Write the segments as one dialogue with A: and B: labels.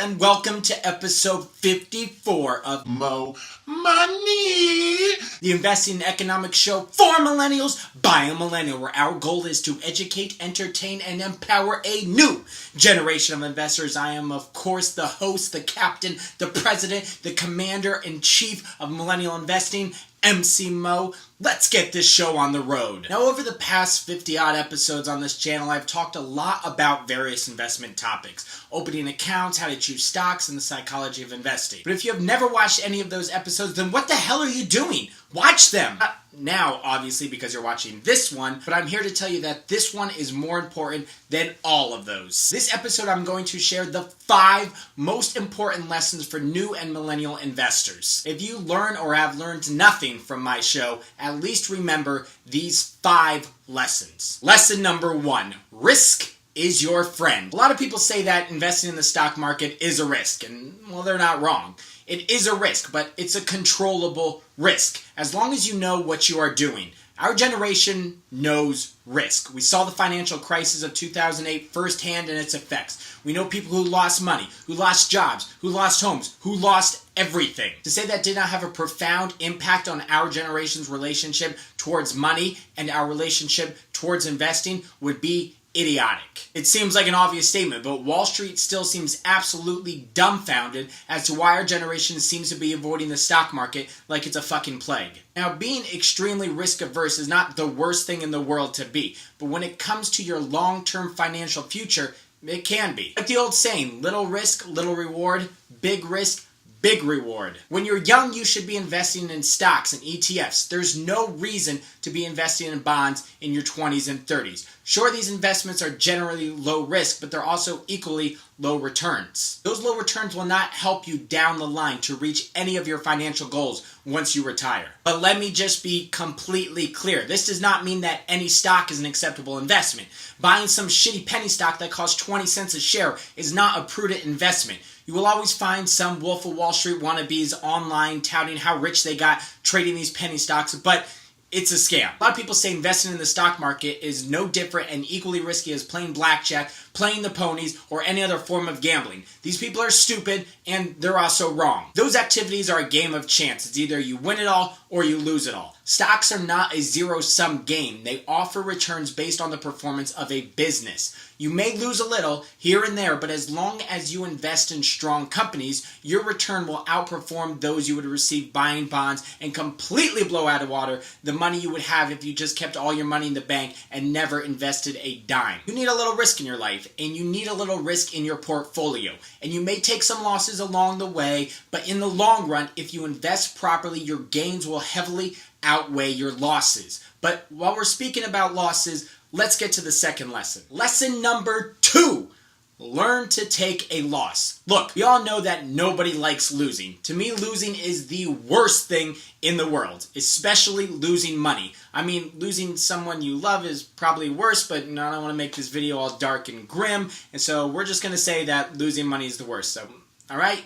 A: and welcome to episode 54 of Mo Money, the investing and economics show for millennials by a millennial, where our goal is to educate, entertain, and empower a new generation of investors. I am, of course, the host, the captain, the president, the commander-in-chief of millennial investing, MC Mo. Let's get this show on the road. Now, over the past 50-odd episodes on this channel, I've talked a lot about various investment topics. Opening accounts, how to choose stocks, and the psychology of investing. But if you have never watched any of those episodes, then what the hell are you doing? Watch them! Now, obviously, because you're watching this one, but I'm here to tell you that this one is more important than all of those. This episode, I'm going to share the 5 most important lessons for new and millennial investors. If you learn or have learned nothing from my show, at least remember these 5 lessons. Lesson number 1, risk is your friend. A lot of people say that investing in the stock market is a risk, and well, they're not wrong. It is a risk, but it's a controllable risk, as long as you know what you are doing. Our generation knows risk. We saw the financial crisis of 2008 firsthand and its effects. We know people who lost money, who lost jobs, who lost homes, who lost everything. To say that did not have a profound impact on our generation's relationship towards money and our relationship towards investing would be idiotic. It seems like an obvious statement, but Wall Street still seems absolutely dumbfounded as to why our generation seems to be avoiding the stock market like it's a fucking plague. Now, being extremely risk averse is not the worst thing in the world to be, but when it comes to your long-term financial future, it can be. Like the old saying, little risk, little reward, big risk, big reward. When you're young, you should be investing in stocks and ETFs. There's no reason to be investing in bonds in your 20s and 30s. Sure, these investments are generally low risk, but they're also equally low returns. Those low returns will not help you down the line to reach any of your financial goals once you retire. But let me just be completely clear. This does not mean that any stock is an acceptable investment. Buying some shitty penny stock that costs 20 cents a share is not a prudent investment. You will always find some Wolf of Wall Street wannabes online touting how rich they got trading these penny stocks, but it's a scam. A lot of people say investing in the stock market is no different and equally risky as playing blackjack, playing the ponies, or any other form of gambling. These people are stupid, and they're also wrong. Those activities are a game of chance. It's either you win it all or you lose it all. Stocks are not a zero-sum game. They offer returns based on the performance of a business. You may lose a little here and there, but as long as you invest in strong companies, your return will outperform those you would receive buying bonds and completely blow out of water the money you would have if you just kept all your money in the bank and never invested a dime. You need a little risk in your life, and you need a little risk in your portfolio. And you may take some losses along the way, but in the long run, if you invest properly, your gains will heavily outweigh your losses. But while we're speaking about losses, let's get to the second lesson. Lesson number 2. Learn to take a loss. Look, we all know that nobody likes losing. To me, losing is the worst thing in the world, especially losing money. I mean, losing someone you love is probably worse, but I don't want to make this video all dark and grim, and so we're just going to say that losing money is the worst. So, alright,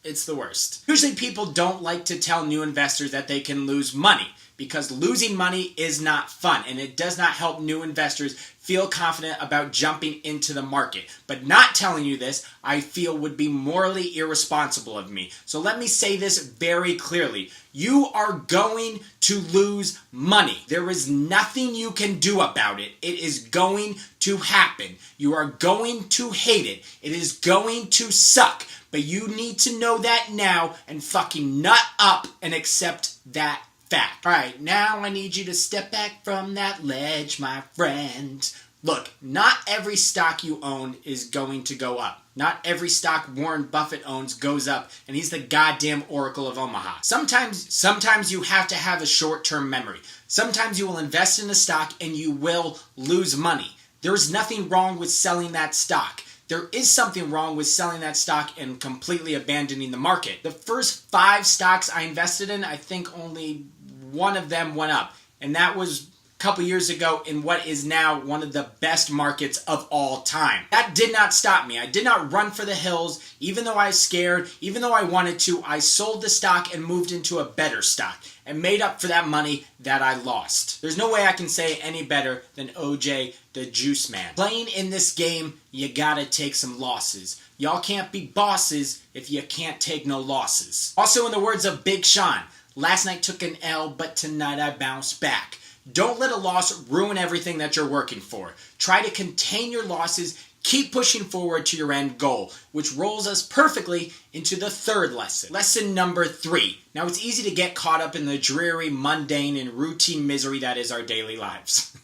A: it's the worst. Usually people don't like to tell new investors that they can lose money, because losing money is not fun, and it does not help new investors feel confident about jumping into the market. But not telling you this, I feel, would be morally irresponsible of me. So let me say this very clearly. You are going to lose money. There is nothing you can do about it. It is going to happen. You are going to hate it. It is going to suck. But you need to know that now and fucking nut up and accept that fact. Alright, now I need you to step back from that ledge, my friend. Look, not every stock you own is going to go up. Not every stock Warren Buffett owns goes up, and he's the goddamn Oracle of Omaha. Sometimes you have to have a short-term memory. Sometimes you will invest in a stock and you will lose money. There is nothing wrong with selling that stock. There is something wrong with selling that stock and completely abandoning the market. The first 5 stocks I invested in, I think only one of them went up, and that was couple years ago in what is now one of the best markets of all time. That did not stop me. I did not run for the hills. Even though I was scared, even though I wanted to, I sold the stock and moved into a better stock and made up for that money that I lost. There's no way I can say any better than OJ the Juice Man. Playing in this game, you gotta take some losses. Y'all can't be bosses if you can't take no losses. Also, in the words of Big Sean, last night took an L, but tonight I bounced back. Don't let a loss ruin everything that you're working for. Try to contain your losses. Keep pushing forward to your end goal, which rolls us perfectly into the third lesson. Lesson number 3. Now, it's easy to get caught up in the dreary, mundane, and routine misery that is our daily lives.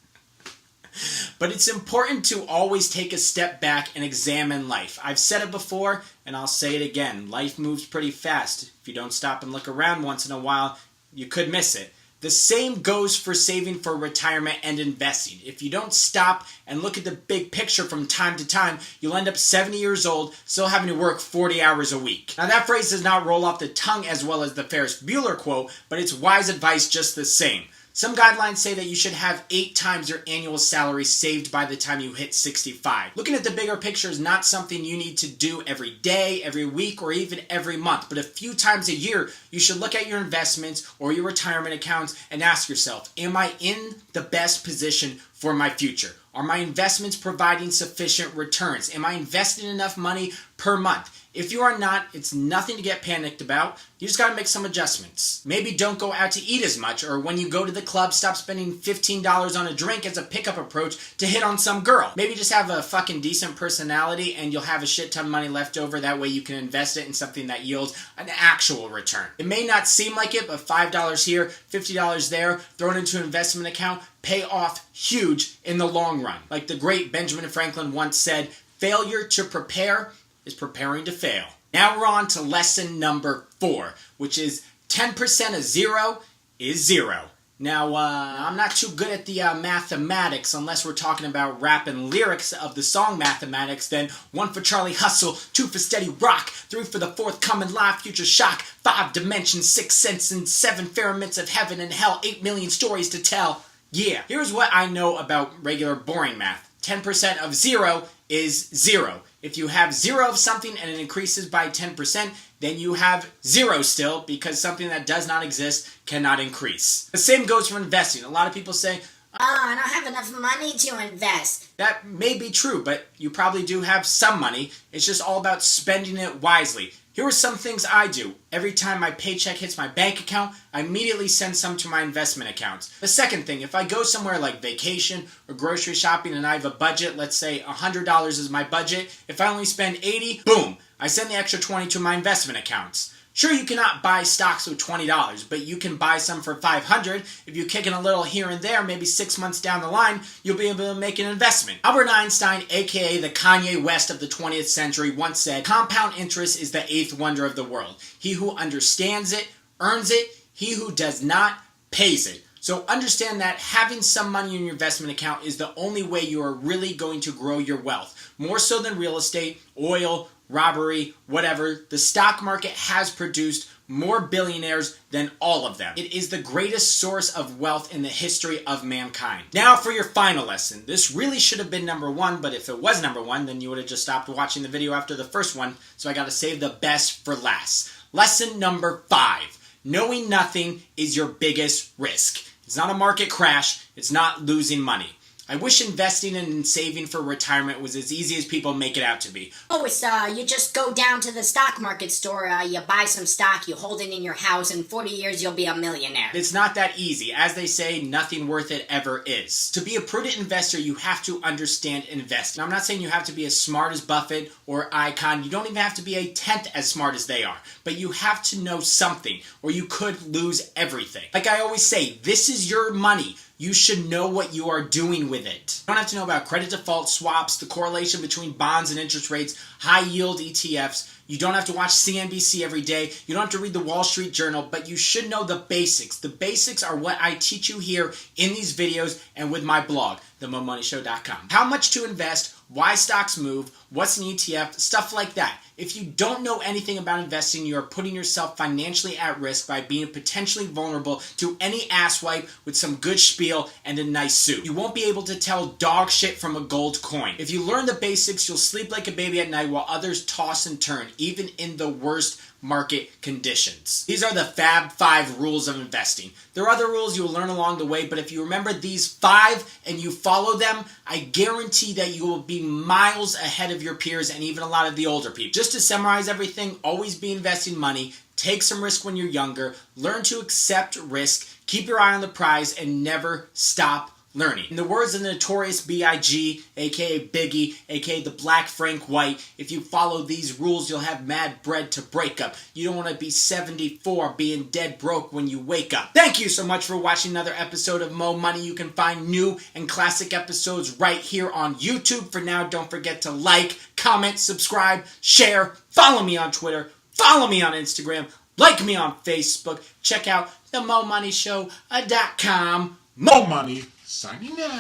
A: But it's important to always take a step back and examine life. I've said it before, and I'll say it again. Life moves pretty fast. If you don't stop and look around once in a while, you could miss it. The same goes for saving for retirement and investing. If you don't stop and look at the big picture from time to time, you'll end up 70 years old, still having to work 40 hours a week. Now, that phrase does not roll off the tongue as well as the Ferris Bueller quote, but it's wise advice just the same. Some guidelines say that you should have 8 times your annual salary saved by the time you hit 65. Looking at the bigger picture is not something you need to do every day, every week, or even every month. But a few times a year, you should look at your investments or your retirement accounts and ask yourself, am I in the best position for my future? Are my investments providing sufficient returns? Am I investing enough money per month? If you are not, it's nothing to get panicked about. You just got to make some adjustments. Maybe don't go out to eat as much, or when you go to the club, stop spending $15 on a drink as a pickup approach to hit on some girl. Maybe just have a fucking decent personality and you'll have a shit ton of money left over. That way you can invest it in something that yields an actual return. It may not seem like it, but $5 here, $50 there, thrown into an investment account, pay off huge in the long run. Like the great Benjamin Franklin once said, failure to prepare is preparing to fail. Now we're on to lesson number 4, which is 10% of 0 is 0. Now, I'm not too good at the mathematics unless we're talking about rap and lyrics of the song Mathematics. Then 1 for Charlie Hustle, 2 for Steady Rock, 3 for the forthcoming live future shock, 5 dimensions, 6 sense, and 7 firmaments of heaven and hell, 8 million stories to tell. Yeah, here's what I know about regular boring math. 10% of 0 is 0. If you have 0 of something and it increases by 10%, then you have 0 still, because something that does not exist cannot increase. The same goes for investing. A lot of people say,
B: oh, I don't have enough money to invest.
A: That may be true, but you probably do have some money. It's just all about spending it wisely. Here are some things I do. Every time my paycheck hits my bank account, I immediately send some to my investment accounts. The second thing, if I go somewhere like vacation or grocery shopping and I have a budget, let's say $100 is my budget, if I only spend $80, boom, I send the extra $20 to my investment accounts. Sure, you cannot buy stocks with $20, but you can buy some for $500. If you kick in a little here and there, maybe 6 months down the line, you'll be able to make an investment. Albert Einstein, aka the Kanye West of the 20th century, once said, compound interest is the 8th wonder of the world. He who understands it, earns it. He who does not, pays it. So understand that having some money in your investment account is the only way you are really going to grow your wealth. More so than real estate, oil, robbery, whatever. The stock market has produced more billionaires than all of them. It is the greatest source of wealth in the history of mankind. Now for your final lesson. This really should have been number 1, but if it was number 1, then you would have just stopped watching the video after the first one, so I gotta save the best for last. Lesson number 5. Knowing nothing is your biggest risk. It's not a market crash. It's not losing money. I wish investing and saving for retirement was as easy as people make it out to be.
B: Oh, it's you just go down to the stock market store, you buy some stock, you hold it in your house, in 40 years you'll be a millionaire.
A: It's not that easy. As they say, nothing worth it ever is. To be a prudent investor, you have to understand investing. Now, I'm not saying you have to be as smart as Buffett or Icahn. You don't even have to be a tenth as smart as they are. But you have to know something, or you could lose everything. Like I always say, this is your money. You should know what you are doing with it. You don't have to know about credit default swaps, the correlation between bonds and interest rates, high yield ETFs. You don't have to watch CNBC every day. You don't have to read the Wall Street Journal, but you should know the basics. The basics are what I teach you here in these videos and with my blog, themomoneyshow.com. How much to invest, why stocks move, what's an ETF, stuff like that. If you don't know anything about investing, you are putting yourself financially at risk by being potentially vulnerable to any asswipe with some good spiel and a nice suit. You won't be able to tell dog shit from a gold coin. If you learn the basics, you'll sleep like a baby at night while others toss and turn, even in the worst market conditions. These are the Fab 5 rules of investing. There are other rules you'll learn along the way, but if you remember these 5 and you follow them, I guarantee that you will be miles ahead of your peers and even a lot of the older people. Just to summarize everything, always be investing money, take some risk when you're younger, learn to accept risk, keep your eye on the prize, and never stop learning. In the words of the notorious B.I.G., aka Biggie, aka the Black Frank White, if you follow these rules, you'll have mad bread to break up. You don't want to be 74 being dead broke when you wake up. Thank you so much for watching another episode of Mo Money. You can find new and classic episodes right here on YouTube. For now, don't forget to like, comment, subscribe, share, follow me on Twitter, follow me on Instagram, like me on Facebook, check out themomoneyshow.com.
C: Mo Money, signing out.
D: Can't nobody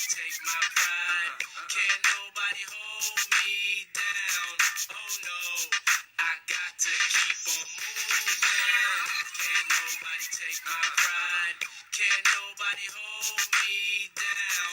D: take my pride. Can't nobody hold me down. Oh no, I got to keep on moving. Can't nobody take my pride. Can't nobody hold me down.